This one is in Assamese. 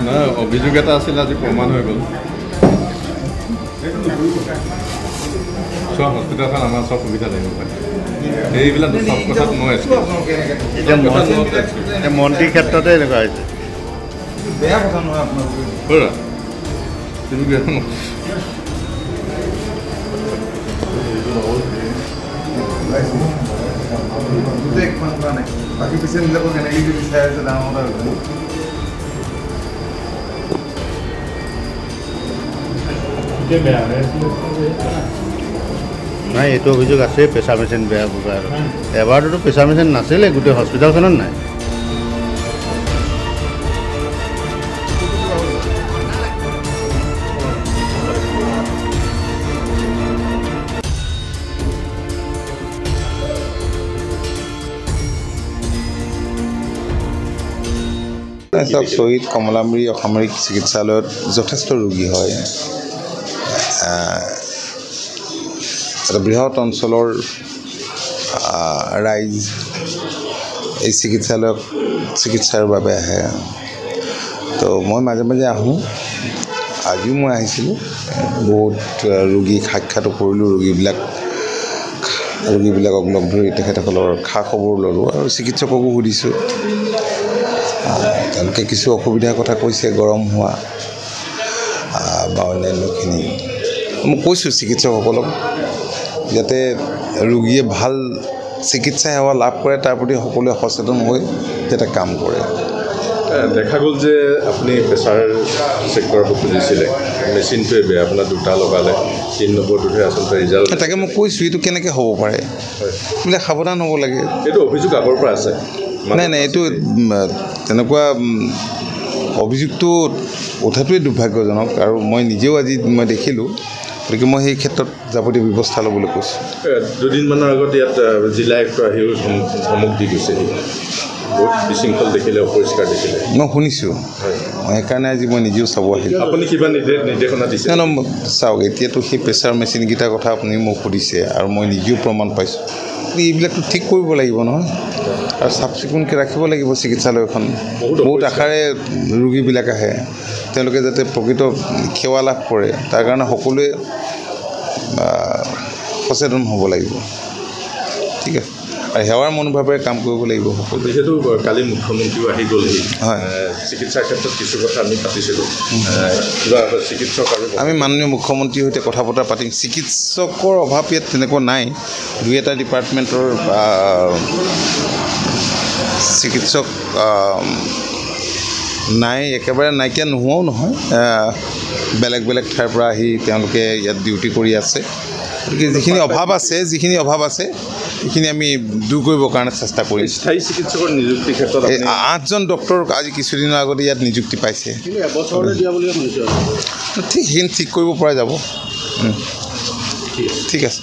না অভিযোগ এটা আছিল আজি প্ৰমাণ হৈ গ'ল সব হস্পিটেলখন আমাৰ সব সুবিধা লাগিব পাৰে এইবিলাক সব কথাত মই মন্ত্ৰীৰ ক্ষেত্ৰতে এনেকুৱা হৈছে বেয়া কথা নহয় আপোনালোকে বাকী পেচেণ্টবিলাকক এনেকৈ যদি বিচাৰি আছে ডাঙৰ কথা নাই এইটো অভিযোগ আছে প্ৰেছাৰ মেচিন বেয়া বুকা এবাৰতো প্ৰেছাৰ মেচিন নাছিলে গোটেই হস্পিটেলখনত নাই চাওক শ্বহীদ কমলাবাৰী অসামৰিক চিকিৎসালয়ত যথেষ্ট ৰোগী হয় এটা বৃহৎ অঞ্চলৰ ৰাইজ এই চিকিৎসালয়ত চিকিৎসাৰ বাবে আহে তো মই মাজে মাজে আহোঁ আজিও মই আহিছিলোঁ বহুত ৰোগীক সাক্ষাৎ কৰিলোঁ ৰোগীবিলাকক লগ ধৰি তেখেতসকলৰ খা খবৰ ল'লোঁ আৰু চিকিৎসককো সুধিছোঁ তেওঁলোকে কিছু অসুবিধাৰ কথা কৈছে গৰম হোৱা বা অন্যান্যখিনি মই কৈছোঁ চিকিৎসকসকলক যাতে ৰোগীয়ে ভাল চিকিৎসা সেৱা লাভ কৰে তাৰ প্ৰতি সকলোৱে সচেতন হৈ যাতে কাম কৰে দেখা গ'ল যে আপুনি প্ৰেছাৰ চেক কৰাব খুজিছিলে মেচিনটোৱে বেয়া আপোনাৰ দুটা লগালে 3 নম্বৰটোহে আচলতে ৰিজাল্ট তাকে মই কৈছোঁ এইটো কেনেকৈ হ'ব পাৰে বোলে সাৱধান হ'ব লাগে এইটো অভিযোগ আগৰ পৰা আছে নাই এইটো তেনেকুৱা অভিযোগটো উঠাটোৱে দুৰ্ভাগ্যজনক আৰু মই নিজেও আজি মই দেখিলোঁ গতিকে মই সেই ক্ষেত্ৰত যাৱতীয় ব্যৱস্থা ল'বলৈ কৈছোঁ দুদিনমানৰ আগত ইয়াত জিলা আয়ুক্ত আহিও ধমক দি গৈছে বহুত বিশৃংখল দেখিলে অপৰিষ্কাৰ দেখিলে মই শুনিছোঁ সেইকাৰণে আজি মই নিজেও চাব আহিলোঁ আপুনি কিবা নিৰ্দেশনা দিছে চাওক এতিয়াতো সেই প্ৰেছাৰ মেচিনকেইটাৰ কথা আপুনি মোক সুধিছে আৰু মই নিজেও প্ৰমাণ পাইছোঁ এইবিলাকতো ঠিক কৰিব লাগিব নহয় আৰু চাফ চিকুণকৈ ৰাখিব লাগিব চিকিৎসালয়খন বহুত আশাৰে ৰোগীবিলাক আহে তেওঁলোকে যাতে প্ৰকৃত সেৱা লাভ কৰে তাৰ কাৰণে সকলোৱে সচেতন হ'ব লাগিব ঠিক আছে আৰু সেৱাৰ মনোভাৱেৰে কাম কৰিব লাগিব সকলো যিহেতু কালি মুখ্যমন্ত্ৰীও আহি গ'লহি হয় চিকিৎসাৰ ক্ষেত্ৰত কিছু কথা আমি পাতিছিলোঁ কিবা চিকিৎসক আৰু আমি মাননীয় মুখ্যমন্ত্ৰীৰ সৈতে কথা বতৰা পাতিম চিকিৎসকৰ অভাৱ ইয়াত তেনেকুৱা নাই দুই এটা ডিপাৰ্টমেণ্টৰ চিকিৎসক নাই একেবাৰে নাইকিয়া নোহোৱাও নহয় বেলেগ বেলেগ ঠাইৰ পৰা আহি তেওঁলোকে ইয়াত ডিউটি কৰি আছে গতিকে যিখিনি অভাৱ আছে সেইখিনি আমি দূৰ কৰিবৰ কাৰণে চেষ্টা কৰিম স্থায়ী চিকিৎসকৰ নিযুক্তিৰ ক্ষেত্ৰত 8জন ডক্টৰ আজি কিছুদিনৰ আগতে ইয়াত নিযুক্তি পাইছে ঠিক সেইখিনি ঠিক কৰিব পৰা যাব ঠিক আছে